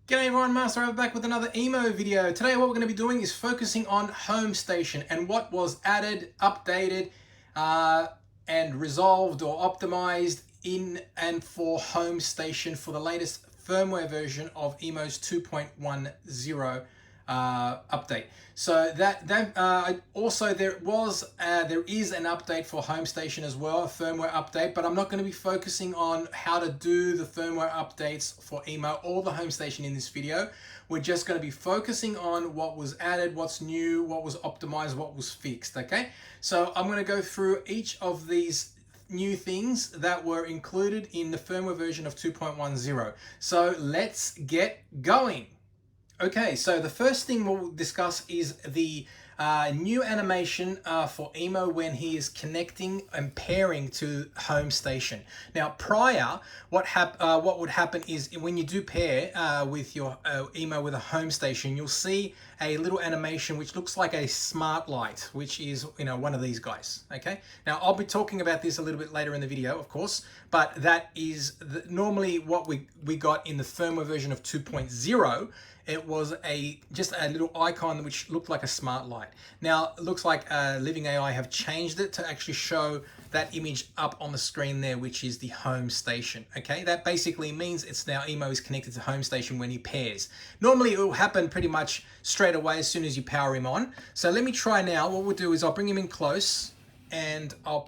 G'day everyone, Master Over back with another EMO video. Today what we're going to be doing is focusing on Home Station and what was added, updated, and resolved or optimized in and for Home Station for the latest firmware version of EMO's 2.10 update. So also there is an update for Home Station as well, a firmware update, but I'm not going to be focusing on how to do the firmware updates for EMO or the Home Station in this video. We're just going to be focusing on what was added, what's new, what was optimized, what was fixed. Okay, so I'm going to go through each of these new things that were included in the firmware version of 2.10. So let's get going. Okay, so the first thing we'll discuss is the new animation for EMO when he is connecting and pairing to Home Station. Now, prior, what would happen is when you do pair with your EMO with a Home Station, you'll see a little animation which looks like a smart light, which is one of these guys. Okay, now I'll be talking about this a little bit later in the video, of course, but that is normally what we got in the firmware version of 2.0. It was just a little icon which looked like a smart light. Now it looks like Living AI have changed it to actually show that image up on the screen there, which is the Home Station. Okay, that basically means it's now EMO is connected to Home Station when he pairs. Normally it will happen pretty much straight away as soon as you power him on. So let me try now. What we'll do is I'll bring him in close and I'll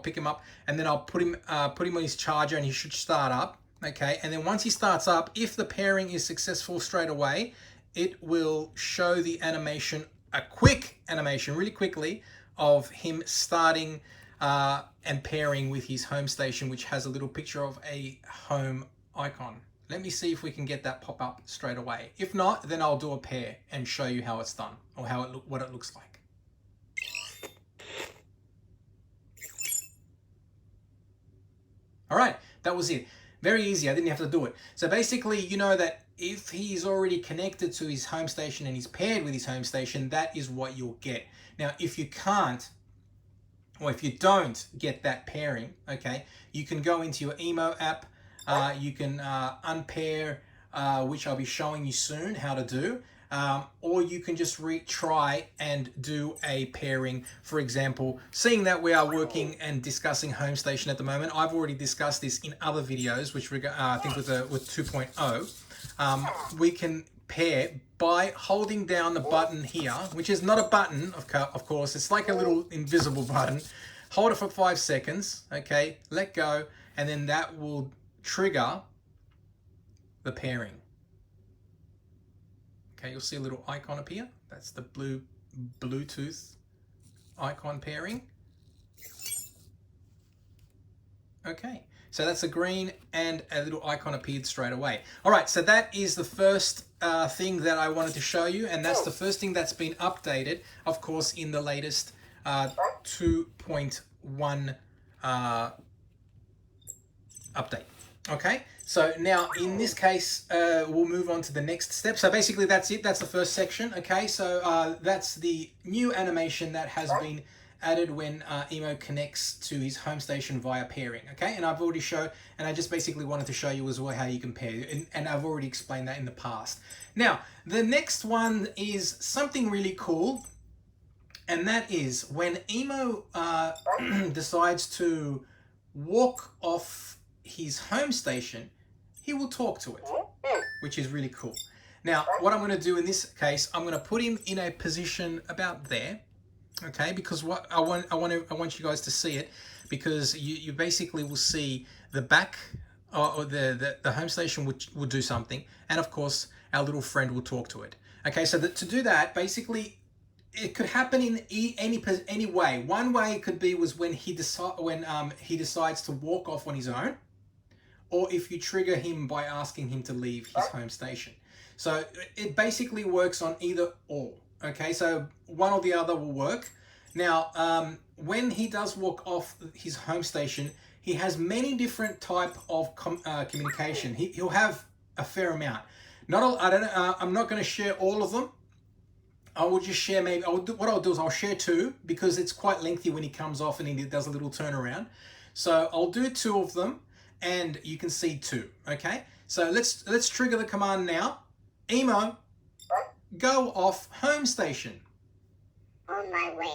pick him up, and then I'll put him on his charger and he should start up. Okay, and then once he starts up, if the pairing is successful straight away, it will show the animation, a quick animation, really quickly, of him starting and pairing with his Home Station, which has a little picture of a home icon. Let me see if we can get that pop up straight away. If not, then I'll do a pair and show you how it's done, or what it looks like. All right, that was it. Very easy, I didn't have to do it. So basically, you know that if he's already connected to his Home Station and he's paired with his Home Station, that is what you'll get. Now, if you can't, or if you don't get that pairing, okay, you can go into your EMO app, you can unpair, which I'll be showing you soon how to do, or you can just retry and do a pairing. For example, seeing that we are working and discussing Home Station at the moment, I've already discussed this in other videos, which I think with 2.0. We can pair by holding down the button here, which is not a button, of course, it's like a little invisible button. Hold it for 5 seconds, okay, let go, and then that will trigger the pairing. Okay, you'll see a little icon appear. That's the blue Bluetooth icon pairing. Okay, so that's a green and a little icon appeared straight away. All right, so that is the first thing that I wanted to show you, and that's the first thing that's been updated, of course, in the latest 2.1 update. Okay, so now in this case, we'll move on to the next step. So basically that's it, that's the first section. Okay, so that's the new animation that has been added when EMO connects to his Home Station via pairing. Okay, and I've already shown, and I just basically wanted to show you as well how you can pair, and I've already explained that in the past. Now, the next one is something really cool, and that is when EMO decides to walk off his Home Station, he will talk to it, which is really cool. Now, what I'm going to do in this case, I'm going to put him in a position about there, okay? Because what I want you guys to see it, because you basically will see the back or the Home Station will do something, and of course our little friend will talk to it. Okay, so to do that, basically, it could happen in any way. One way it could be was when he decides to walk off on his own, or if you trigger him by asking him to leave his Home Station. So it basically works on either or. Okay, so one or the other will work. Now, when he does walk off his Home Station, he has many different type of communication. He'll have a fair amount. I'm not going to share all of them. I will just share what I'll do is I'll share 2, because it's quite lengthy when he comes off and he does a little turnaround. So I'll do 2 of them, and you can see 2, okay? So let's trigger the command now. EMO, go off home station. On my way.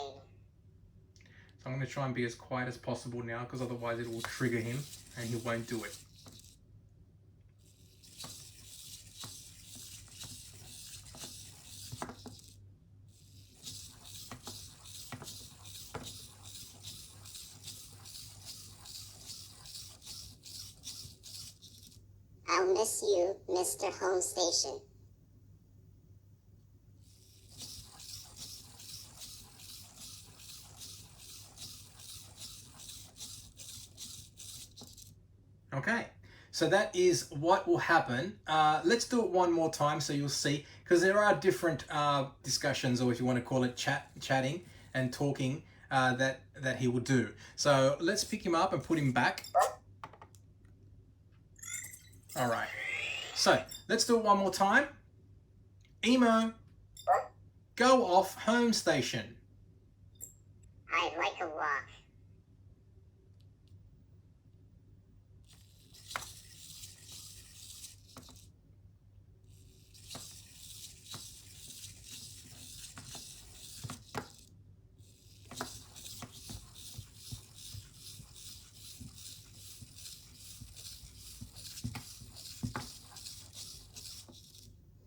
So I'm going to try and be as quiet as possible now, because otherwise it will trigger him and he won't do it. I'll miss you, Mr. Home Station. Okay, so that is what will happen. Let's do it one more time so you'll see, because there are different discussions, or if you want to call it chatting and talking, that he will do. So let's pick him up and put him back. All right, so let's do it one more time. EMO, go off home station. I'd like a walk.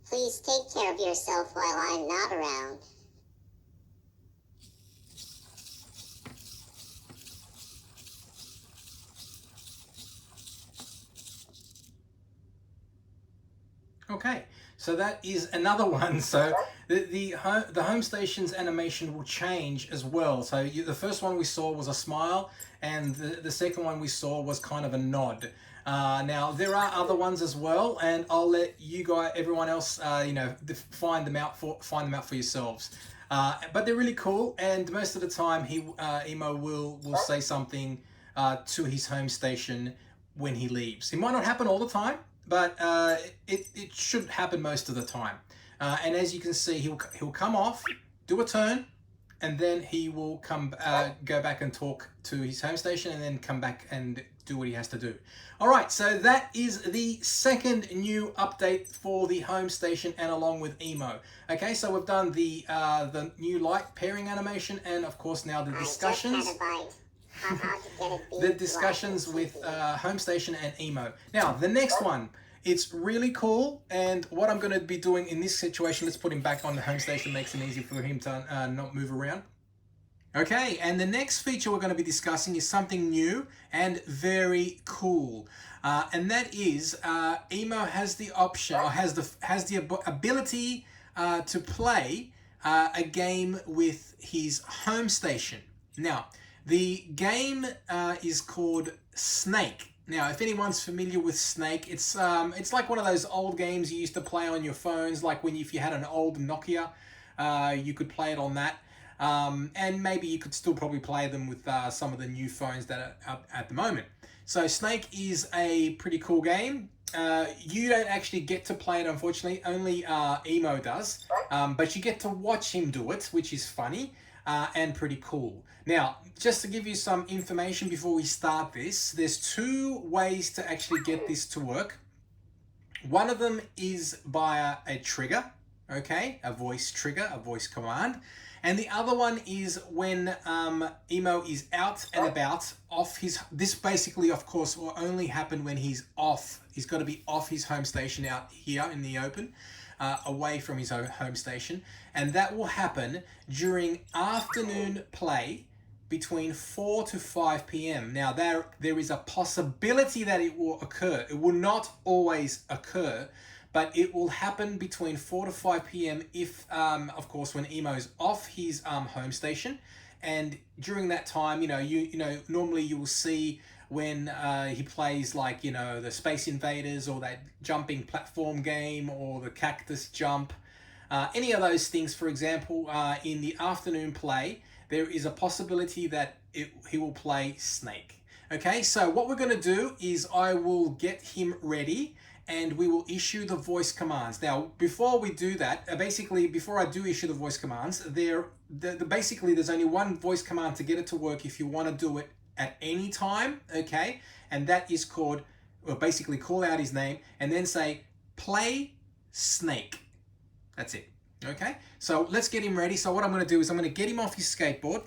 Please take care of yourself while I'm not around. Okay, so that is another one. So the home station's animation will change as well. So the first one we saw was a smile, and the second one we saw was kind of a nod. Now there are other ones as well, and I'll let you guys, everyone else, find them out for yourselves. But they're really cool, and most of the time EMO will say something to his home station when he leaves. It might not happen all the time, but it should happen most of the time. And as you can see, he'll come off, do a turn, and then he will go back and talk to his home station, and then come back and do what he has to do. All right, so that is the second new update for the home station, and along with EMO. Okay, so we've done the new light pairing animation, and of course now the discussions. The discussions with home station and EMO. Now the next one, it's really cool, and what I'm going to be doing in this situation, let's put him back on the home station, makes it easy for him to not move around. Okay, and the next feature we're going to be discussing is something new and very cool, and that is EMO has the option, or has the ability to play a game with his home station. Now the game is called Snake. Now, if anyone's familiar with Snake, it's like one of those old games you used to play on your phones, like if you had an old Nokia, you could play it on that. And maybe you could still probably play them with some of the new phones that are out at the moment. So Snake is a pretty cool game. You don't actually get to play it, unfortunately. Only EMO does. But you get to watch him do it, which is funny and pretty cool. Now, just to give you some information before we start this, there's two ways to actually get this to work. One of them is via a trigger, okay? A voice trigger, a voice command. And the other one is when EMO is out and about, off his... This basically, of course, will only happen when he's off. He's got to be off his home station out here in the open, away from his home station. And that will happen during afternoon play between 4 to 5 p.m. Now, there is a possibility that it will occur. It will not always occur, but it will happen between 4 to 5 p.m. if, of course, when EMO is off his home station. And during that time, normally you will see when he plays, like, the Space Invaders, or that jumping platform game, or the cactus jump, any of those things, for example, in the afternoon play, there is a possibility that he will play Snake. Okay, so what we're going to do is I will get him ready, and we will issue the voice commands. Now, before we do that, basically, before I do issue the voice commands, basically there's only one voice command to get it to work if you want to do it at any time, okay? And that is called or basically call out his name, and then say, play Snake. That's it. Okay, so let's get him ready. So what I'm going to do is I'm going to get him off his skateboard.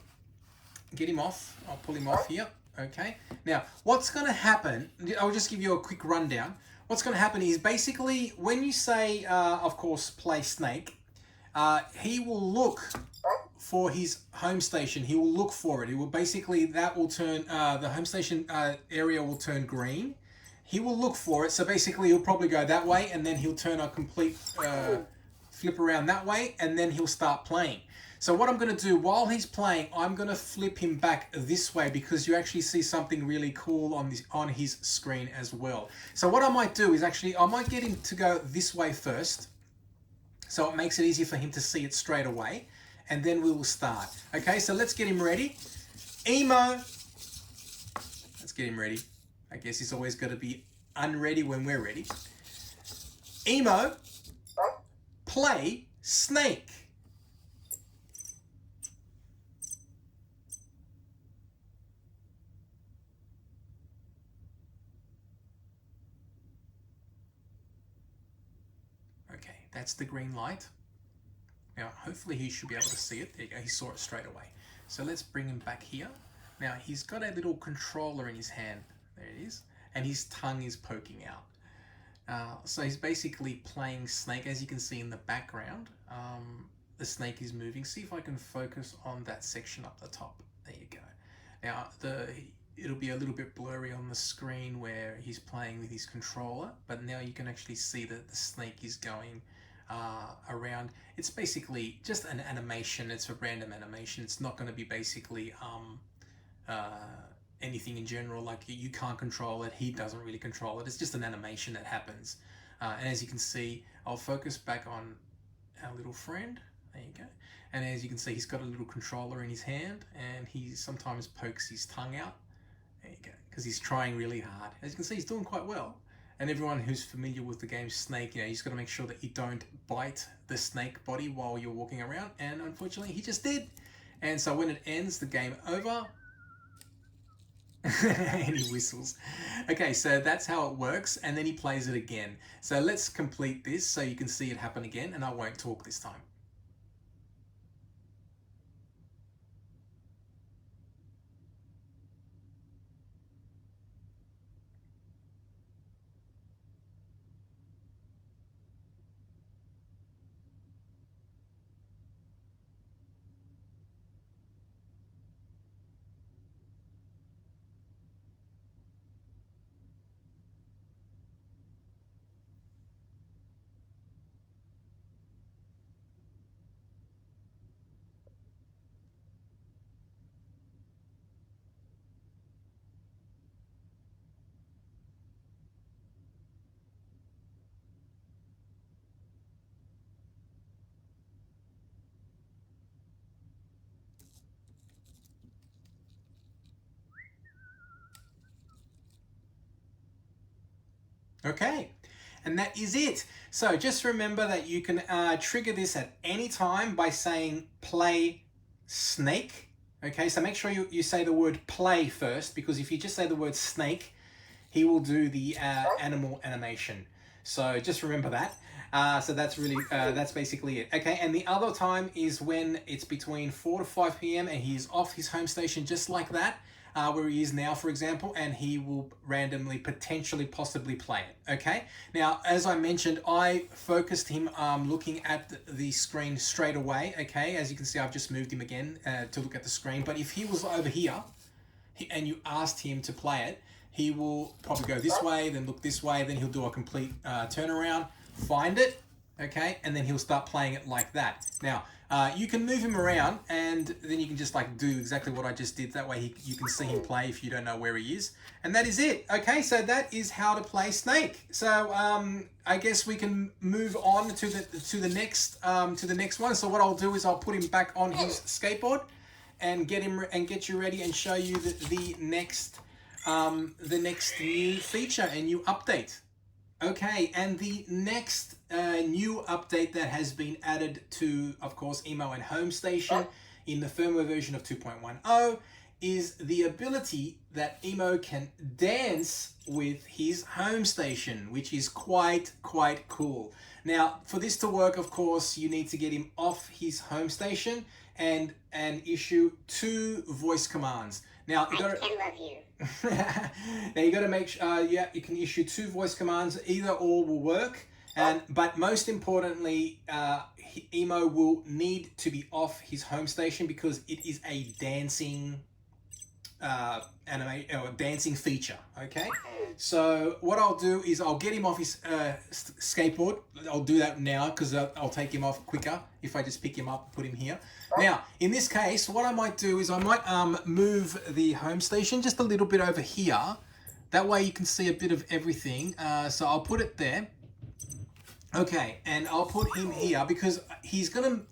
Get him off. I'll pull him off here. Okay, now what's going to happen, I'll just give you a quick rundown. What's going to happen is basically when you say, of course, play Snake, he will look for his home station. He will look for it. It will basically, that will turn, the home station area will turn green. He will look for it. So basically he'll probably go that way, and then he'll turn a complete flip around that way, and then he'll start playing. So what I'm going to do while he's playing, I'm going to flip him back this way, because you actually see something really cool on his screen as well. So what I might do is actually, I might get him to go this way first, so it makes it easier for him to see it straight away, and then we will start. Okay, so let's get him ready. EMO, let's get him ready. I guess he's always got to be unready when we're ready. EMO, play Snake. Okay, that's the green light. Now, hopefully he should be able to see it. There you go, he saw it straight away. So let's bring him back here. Now, he's got a little controller in his hand. There it is. And his tongue is poking out. So he's basically playing Snake. As you can see in the background, the snake is moving. See if I can focus on that section up the top. There you go. Now, it'll be a little bit blurry on the screen where he's playing with his controller, but now you can actually see that the snake is going around. It's basically just an animation. It's a random animation. It's not going to be basically anything in general, like you can't control it, he doesn't really control it. It's just an animation that happens. And as you can see, I'll focus back on our little friend. There you go. And as you can see, he's got a little controller in his hand, and he sometimes pokes his tongue out. There you go, because he's trying really hard. As you can see, he's doing quite well. And everyone who's familiar with the game Snake, you just got to make sure that you don't bite the snake body while you're walking around. And unfortunately, he just did. And so when it ends, the game over. And he whistles. Okay, so that's how it works, and then he plays it again. So let's complete this so you can see it happen again, and I won't talk this time. Okay, and that is it. So just remember that you can trigger this at any time by saying play Snake. Okay, so make sure you say the word play first, because if you just say the word snake, he will do the animal animation. So just remember that. So that's really, that's basically it. Okay, and the other time is when it's between 4 to 5 p.m. and he's off his home station just like that. Where he is now, for example, and he will randomly, potentially, possibly play it. Okay. Now, as I mentioned, I focused him looking at the screen straight away. Okay. As you can see, I've just moved him again to look at the screen. But if he was over here and you asked him to play it, he will probably go this way, then look this way, then he'll do a complete turnaround, find it, okay, and then he'll start playing it like that. Now, you can move him around, and then you can just like do exactly what I just did. That way you can see him play if you don't know where he is. And that is it. Okay, so that is how to play Snake. So I guess we can move on to the next one. So what I'll do is I'll put him back on his skateboard and get you ready and show you the next new feature and new update. Okay, and the next new update that has been added to, of course, EMO and Home Station in the firmware version of 2.10 is the ability that EMO can dance with his home station, which is quite cool. Now, for this to work, of course, you need to get him off his home station and issue 2 voice commands. Now, you got I love you. now you got to make sure, yeah, you can issue 2 voice commands. Either or will work. But most importantly, EMO will need to be off his home station because it is a dancing dancing feature. Okay, so what I'll do is I'll get him off his skateboard. I'll do that now because I'll take him off quicker if I just pick him up, put him here. Now, in this case, what I might do is I might move the home station just a little bit over here. That way you can see a bit of everything. So I'll put it there. Okay, and I'll put him here because he's gonna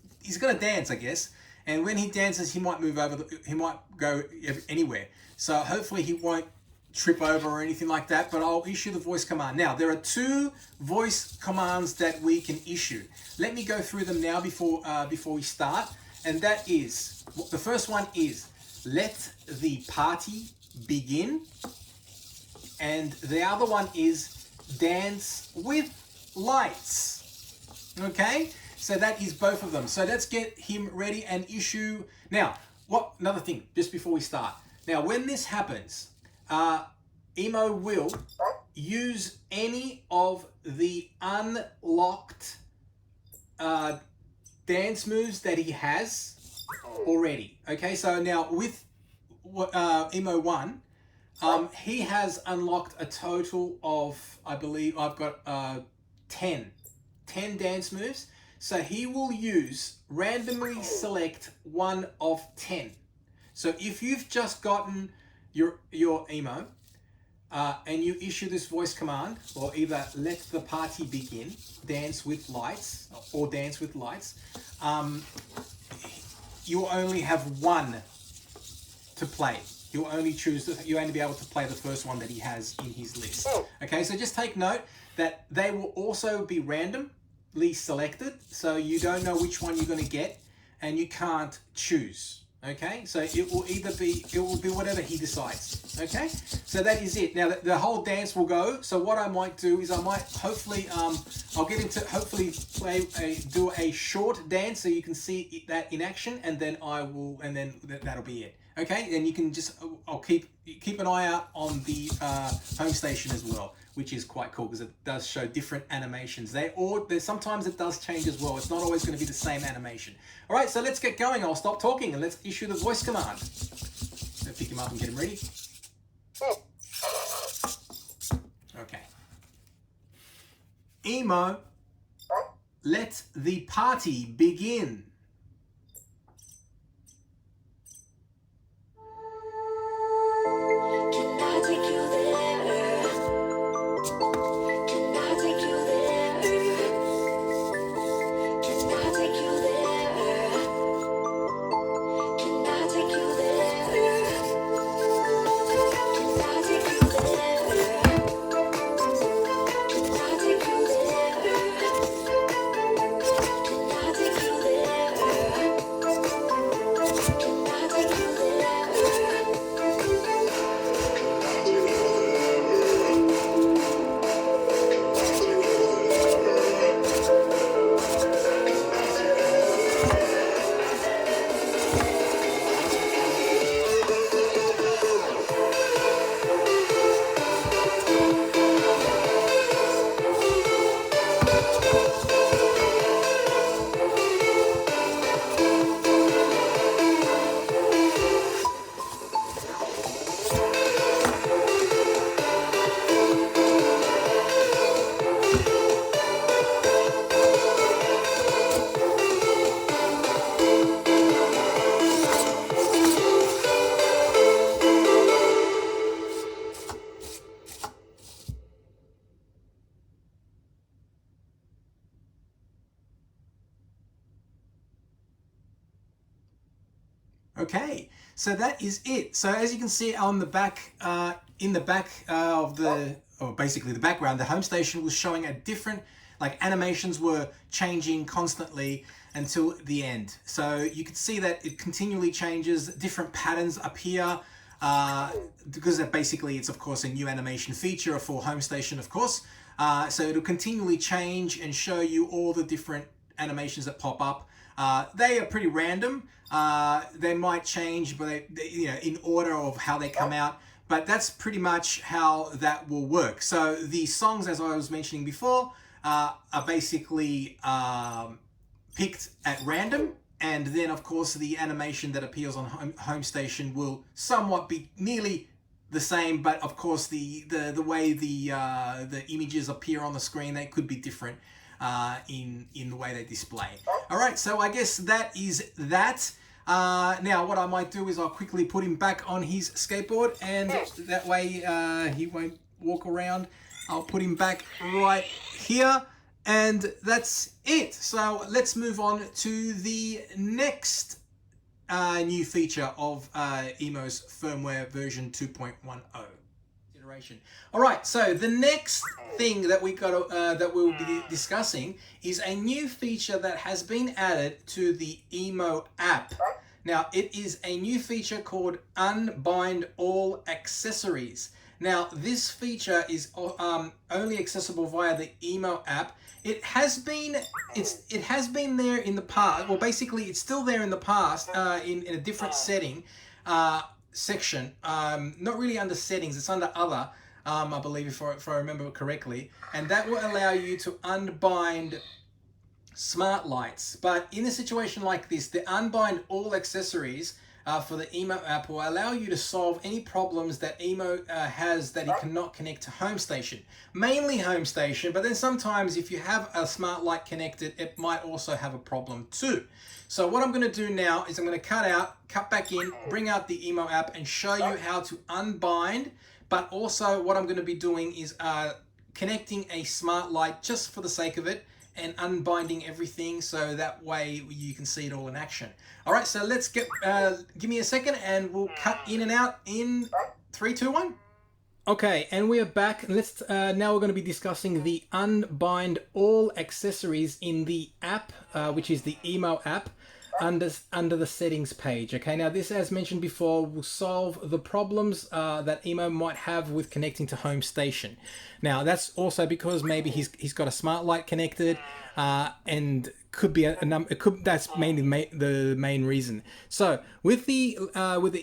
dance, I guess. And when he dances, he might move over. He might go anywhere. So hopefully he won't trip over or anything like that. But I'll issue the voice command. Now there are 2 voice commands that we can issue. Let me go through them now before we start. And that is, the first one is let the party begin, and the other one is dance with lights. Okay, so that is both of them. So let's get him ready and issue. Now, another thing, just before we start. Now, when this happens, EMO will use any of the unlocked dance moves that he has already. Okay, so now with EMO 1, he has unlocked a total of, I believe I've got 10 dance moves. So he will randomly select one of 10. So if you've just gotten your EMO and you issue this voice command, or either let the party begin, dance with lights, or dance with lights, you only have 1 to play. You'll only be able to play the first one that he has in his list. Okay, so just take note that they will also be randomly selected, so you don't know which one you're going to get, and you can't choose. Okay, so it will be whatever he decides. Okay, so that is it. Now the whole dance will go. So what I might do is I might hopefully I'll get him to hopefully do a short dance so you can see that in action, and then that'll be it. Okay, and you can I'll keep an eye out on the home station as well, which is quite cool because it does show different animations. Sometimes it does change as well. It's not always going to be the same animation. All right, so let's get going. I'll stop talking and let's issue the voice command. So pick him up and get him ready. Okay. EMO, let the party begin. Okay, so that is it. So as you can see on the back, basically the background, the home station was showing a different like animations were changing constantly until the end. So you can see that it continually changes, different patterns appear, because basically it's of course a new animation feature for Home Station, of course. So it'll continually change and show you all the different animations that pop up. They are pretty random. They might change, but you know, in order of how they come out. But that's pretty much how that will work. So the songs, as I was mentioning before, are basically picked at random, and then of course the animation that appears on Home Station will somewhat be nearly the same, but of course the way the images appear on the screen, they could be different in the way they display. All right, so I guess that is that. Now what I might do is I'll quickly put him back on his skateboard, and that way he won't walk around. I'll put him back right here, and that's it. So let's move on to the next new feature of EMO's firmware version 2.10 iteration. All right, so the next thing that that we'll be discussing is a new feature that has been added to the EMO app. Now, it is a new feature called Unbind All Accessories. Now, this feature is only accessible via the EMO app. It has been there in the past. Well, basically, it's still there in the past in a different section. Not really under settings. It's under other, I believe, if I remember correctly. And that will allow you to unbind smart lights. But in a situation like this, the Unbind All Accessories for the EMO app will allow you to solve any problems that EMO has that it cannot connect to Home Station. Mainly Home Station, but then sometimes if you have a smart light connected, it might also have a problem too. So what I'm going to do now is I'm going to cut back in, bring out the EMO app and show you how to unbind. But also what I'm going to be doing is connecting a smart light just for the sake of it, and unbinding everything so that way you can see it all in action. All right, so let's give me a second and we'll cut in and out in 3, 2, 1. Okay, and we are back. Let's now we're going to be discussing the Unbind All Accessories in the app, which is the EMO app, under the settings page. Okay, now this, as mentioned before, will solve the problems that EMO might have with connecting to Home Station. Now that's also because maybe he's got a smart light connected, and could be that's mainly the main reason. So with the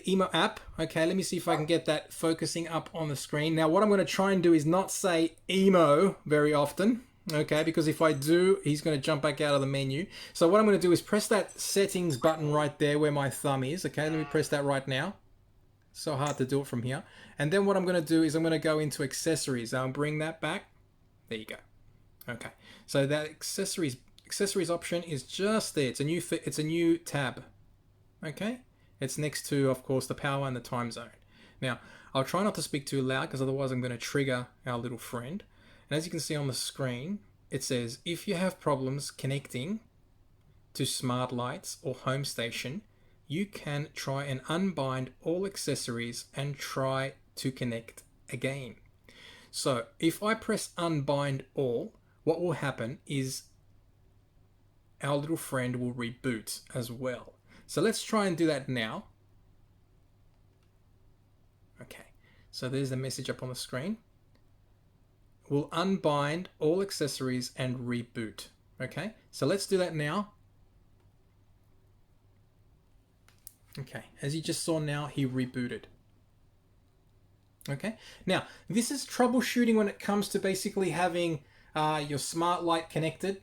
EMO app, okay, let me see if I can get that focusing up on the screen. Now what I'm going to try and do is not say EMO very often. Okay, because if I do, he's going to jump back out of the menu. So what I'm going to do is press that settings button right there where my thumb is. Okay, let me press that right now. So hard to do it from here. And then what I'm going to do is I'm going to go into accessories. I'll bring that back. There you go. Okay, so that accessories option is just there. It's a new tab. Okay, it's next to, of course, the power and the time zone. Now I'll try not to speak too loud because otherwise I'm going to trigger our little friend. And as you can see on the screen, it says, if you have problems connecting to smart lights or Home Station, you can try and unbind all accessories and try to connect again. So if I press unbind all, what will happen is our little friend will reboot as well. So let's try and do that now. Okay, so there's the message up on the screen. We'll unbind all accessories and reboot. Okay, so let's do that now. Okay, as you just saw now, he rebooted. Okay, now this is troubleshooting when it comes to basically having your smart light connected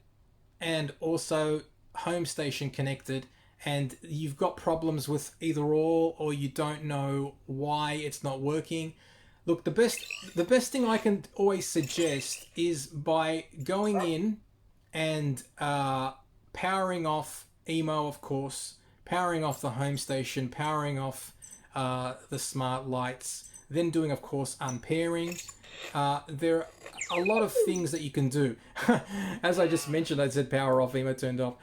and also Home Station connected, and you've got problems with either or you don't know why it's not working. Look, the best thing I can always suggest is by going in and powering off EMO, of course, powering off the Home Station, powering off the smart lights, then doing, of course, unpairing. There are a lot of things that you can do. As I just mentioned, I said power off, EMO turned off.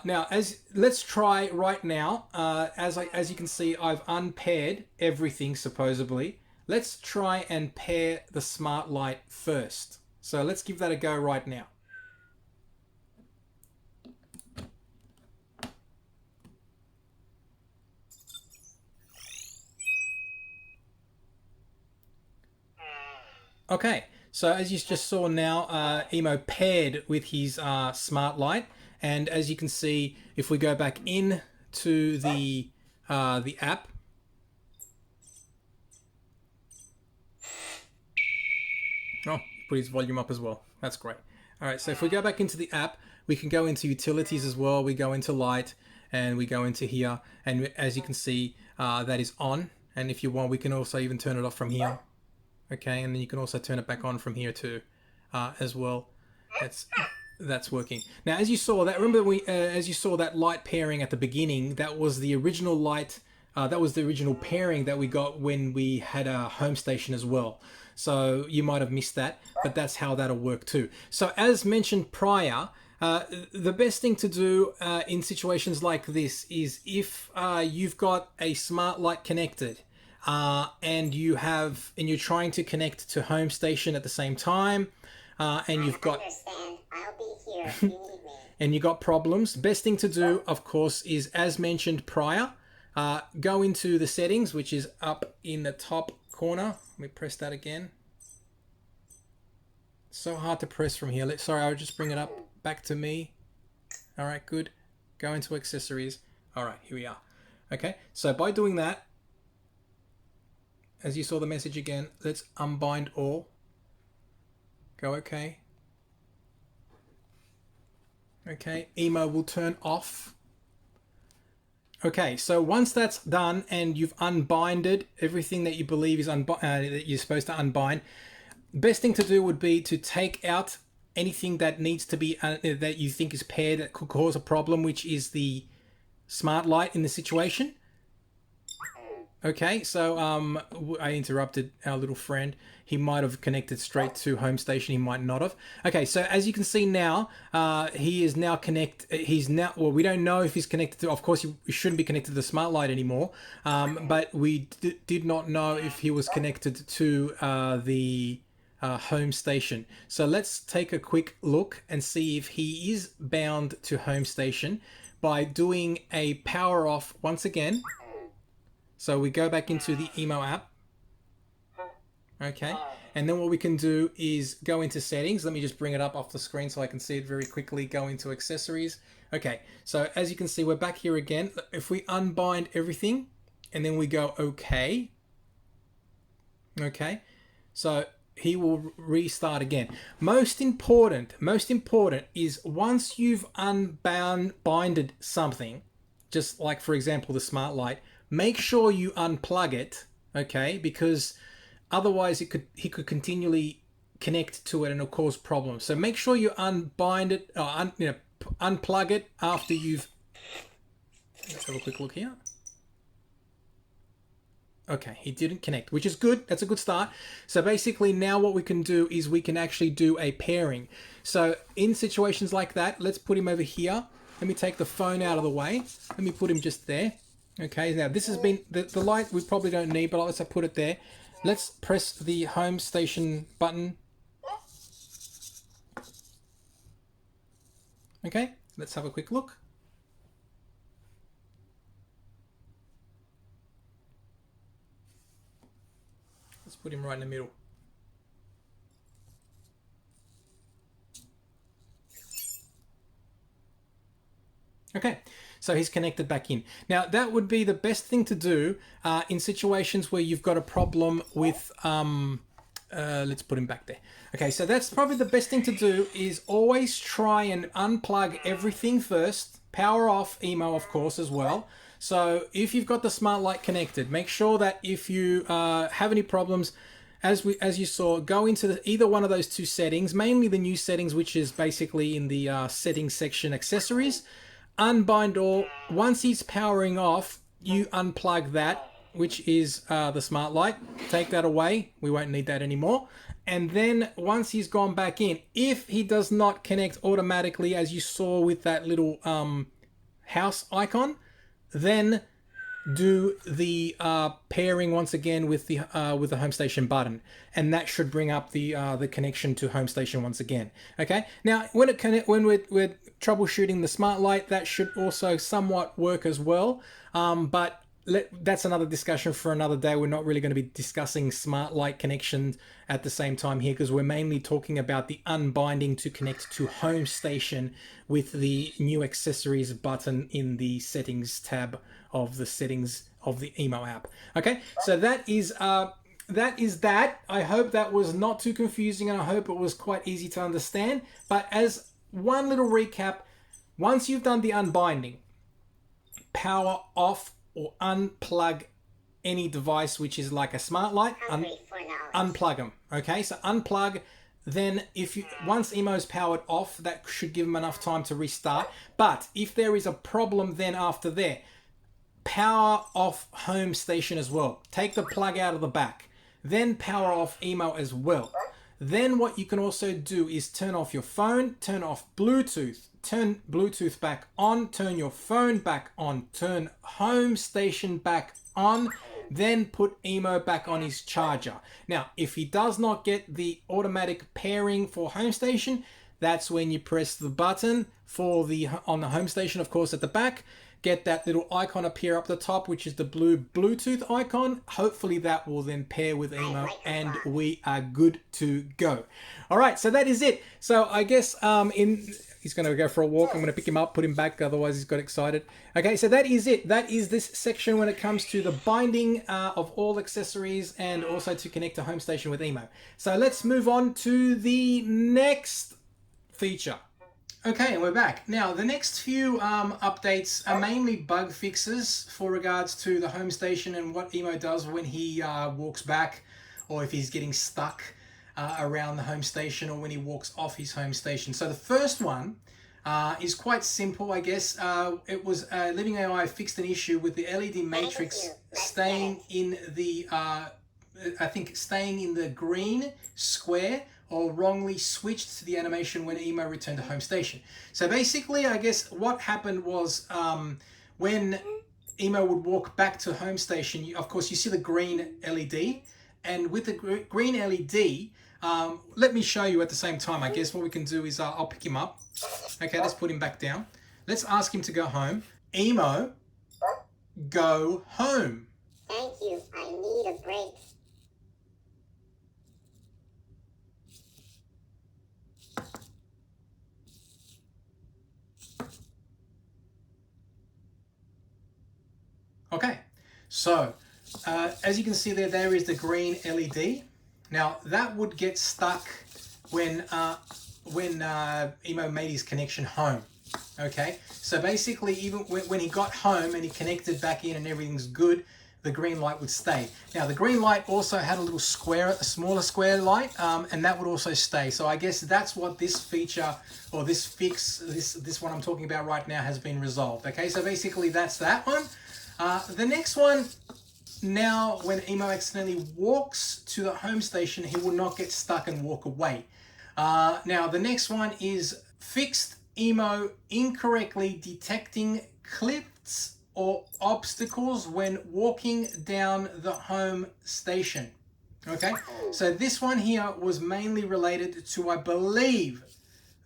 Now, let's try right now. As you can see, I've unpaired everything supposedly. Let's try and pair the smart light first. So let's give that a go right now. Okay, so as you just saw now, EMO paired with his smart light, and as you can see, if we go back in to the app, oh, he put his volume up as well. That's great. All right, so if we go back into the app, we can go into utilities as well. We go into light, and we go into here, and as you can see, that is on. And if you want, we can also even turn it off from here. Okay, and then you can also turn it back on from here too, as well. That's working. Now, as you saw that, remember as you saw that light pairing at the beginning, that was the original light. That was the original pairing that we got when we had a home station as well. So you might have missed that, but that's how that'll work too. So as mentioned prior, the best thing to do in situations like this is if you've got a smart light connected and you're trying to connect to home station at the same time, and you've got I'll be here if you need me. and you got problems, best thing to do, of course, is as mentioned prior, go into the settings, which is up in the top corner. Let me press that again. So hard to press from here. Sorry, I'll just bring it up back to me. All right, good. Go into accessories. All right, here we are. Okay, so by doing that, as you saw the message again, let's unbind all. Go okay. Okay, EMO will turn off. Okay, so once that's done and you've unbinded everything that you believe is that you're supposed to unbind, best thing to do would be to take out anything that needs to be that you think is paired that could cause a problem, which is the smart light in the situation. Okay, so I interrupted our little friend. He might have connected straight to home station. He might not have. Okay, so as you can see now, he is now well, we don't know if he's connected to, of course, he shouldn't be connected to the smart light anymore. But we did not know if he was connected to the home station. So let's take a quick look and see if he is bound to home station by doing a power off once again. So we go back into the EMO app. Okay, and then what we can do is go into settings. Let me just bring it up off the screen so I can see it very quickly. Go into accessories. Okay, so as you can see, we're back here again. If we unbind everything and then we go okay. Okay, so he will restart again. Most important is once you've unbinded something, just like for example the smart light, make sure you unplug it, okay? Because otherwise he could continually connect to it and it'll cause problems. So make sure you unbind it, unplug it after you've. Let's have a quick look here. Okay, he didn't connect, which is good. That's a good start. So basically now what we can do is we can actually do a pairing. So in situations like that, let's put him over here. Let me take the phone out of the way. Let me put him just there. Okay, now this has been, the light we probably don't need, but let's put it there. Let's press the home station button. Okay, let's have a quick look. Let's put him right in the middle. Okay, so he's connected back in. Now that would be the best thing to do in situations where you've got a problem with, let's put him back there. Okay, so that's probably the best thing to do is always try and unplug everything first, power off EMO of course as well. So if you've got the smart light connected, make sure that if you have any problems, as you saw, go into either one of those two settings, mainly the new settings, which is basically in the settings section, accessories. Unbind all. Once he's powering off, you unplug that, which is the smart light. Take that away. We won't need that anymore. And then once he's gone back in, if he does not connect automatically, as you saw with that little house icon, then do the pairing once again with the home station button, and that should bring up the connection to home station once again. Okay. Now, when we're troubleshooting the smart light, that should also somewhat work as well. But that's another discussion for another day. We're not really going to be discussing smart light connections at the same time here, because we're mainly talking about the unbinding to connect to Home Station with the new accessories button in the settings tab of the settings of the EMO app. Okay, so that is that. I hope that was not too confusing, and I hope it was quite easy to understand. But as one little recap, once you've done the unbinding, power off or unplug any device which is like a smart light. Unplug them. Okay, so unplug. Then if you once EMO's powered off, that should give them enough time to restart. But if there is a problem then after there, power off Home Station as well. Take the plug out of the back. Then power off EMO as well. Then what you can also do is turn off your phone, turn off Bluetooth, turn Bluetooth back on, turn your phone back on, turn Home Station back on, then put EMO back on his charger. Now, if he does not get the automatic pairing for Home Station, that's when you press the button for on the Home Station, of course, at the back. Get that little icon appear up the top, which is the blue Bluetooth icon. Hopefully that will then pair with EMO and we are good to go. All right, so that is it. So I guess he's going to go for a walk. I'm going to pick him up, put him back, otherwise he's got excited. Okay, so that is it. That is this section when it comes to the binding of all accessories and also to connect to Home Station with EMO. So let's move on to the next feature. Okay, and we're back. Now, the next few updates are mainly bug fixes for regards to the Home Station and what EMO does when he walks back, or if he's getting stuck around the Home Station, or when he walks off his Home Station. So the first one is quite simple, I guess. It was Living AI fixed an issue with the LED matrix staying in the, staying in the green square, or wrongly switched to the animation when EMO returned to Home Station. So basically, I guess what happened was when EMO would walk back to Home Station, of course you see the green LED, and with the green LED, let me show you at the same time. I guess what we can do is I'll pick him up. Okay, let's put him back down. Let's ask him to go home. EMO, go home. Thank you, I need a break. Okay, so as you can see there is the green LED. Now that would get stuck when EMO made his connection home. Okay, so basically even when he got home and he connected back in and everything's good, the green light would stay. Now the green light also had a little square, a smaller square light, and that would also stay. So I guess that's what this feature, or this fix, this one I'm talking about right now, has been resolved. Okay, so basically that's that one. The next one, now when EMO accidentally walks to the Home Station, he will not get stuck and walk away. Now the next one is fixed EMO incorrectly detecting cliffs or obstacles when walking down the Home Station. Okay, so this one here was mainly related to, I believe,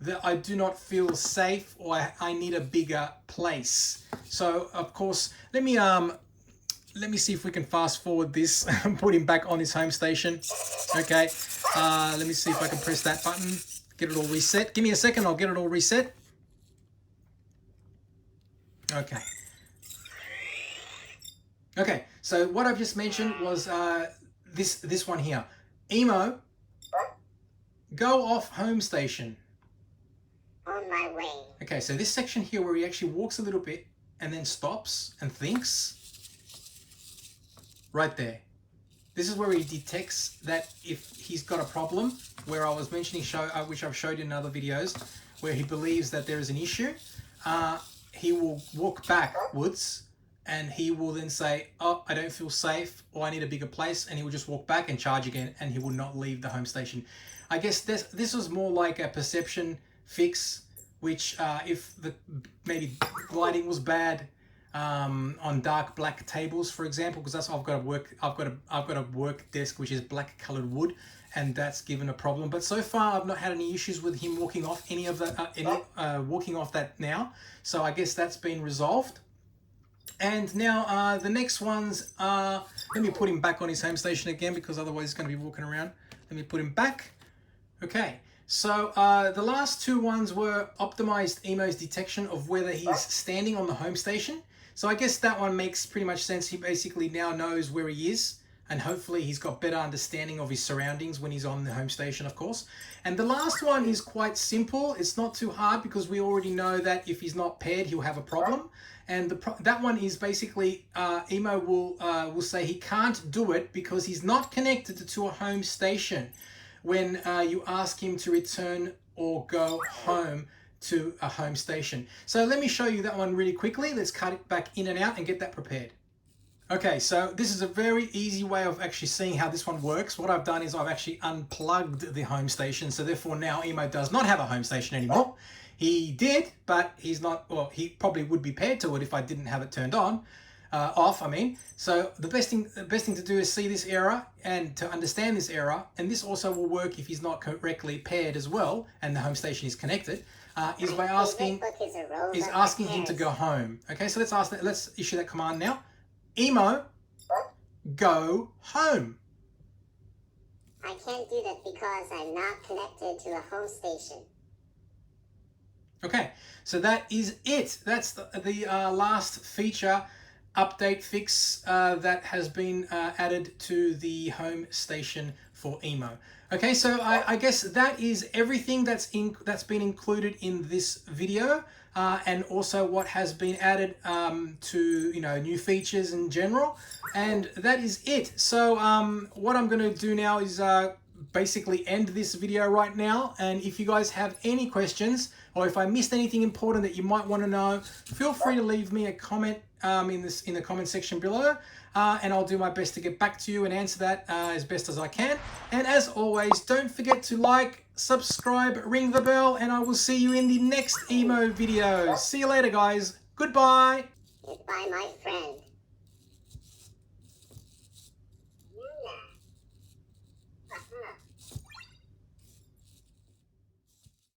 that I do not feel safe, or I need a bigger place. So of course, let me see if we can fast forward this and put him back on his Home Station. Okay, let me see if I can press that button, get it all reset. Give me a second, I'll get it all reset. Okay. Okay, so what I've just mentioned was this one here. EMO, go off Home Station. On my way. Okay, so this section here where he actually walks a little bit and then stops and thinks, right there. This is where he detects that if he's got a problem, where I was mentioning, which I've showed in other videos, where he believes that there is an issue, he will walk backwards and he will then say, oh, I don't feel safe, or I need a bigger place, and he will just walk back and charge again, and he will not leave the Home Station. I guess this was more like a perception fix, which if maybe lighting was bad on dark black tables, for example, because that's I've got a work desk which is black colored wood, and that's given a problem. But so far I've not had any issues with him walking off any of that walking off that now. So I guess that's been resolved. And now the next ones are, let me put him back on his home station again because otherwise he's going to be walking around. Let me put him back. Okay, so the last two ones were optimized EMO's detection of whether he's standing on the home station. So I guess that one makes pretty much sense. He basically now knows where he is, and hopefully he's got better understanding of his surroundings when he's on the home station, of course. And the last one is quite simple. It's not too hard because we already know that if he's not paired, he'll have a problem. And that one is basically EMO will say he can't do it because he's not connected to a home station when you ask him to return or go home to a home station. So let me show you that one really quickly. Let's cut it back in and out and get that prepared. Okay, so this is a very easy way of actually seeing how this one works. What I've done is I've actually unplugged the home station, so therefore now EMO does not have a home station anymore. He did, but he's not, well, he probably would be paired to it if I didn't have it turned on, off, I mean. So the best thing to do is see this error and to understand this error, and this also will work if he's not correctly paired as well and the home station is connected, is by asking him to go home. Okay, so let's issue that command now. EMO, go home. I can't do that because I'm not connected to a home station. Okay, so that is it. That's the last feature update fix that has been added to the home station for EMO. Okay, so I guess that is everything that's been included in this video, and also what has been added to, you know, new features in general, and that is it. So what I'm going to do now is basically end this video right now, and if you guys have any questions or if I missed anything important that you might want to know, feel free to leave me a comment in the comment section below, and I'll do my best to get back to you and answer that as best as I can. And as always, don't forget to like, subscribe, ring the bell, and I will see you in the next EMO video. See you later, guys. Goodbye. Goodbye, my friend.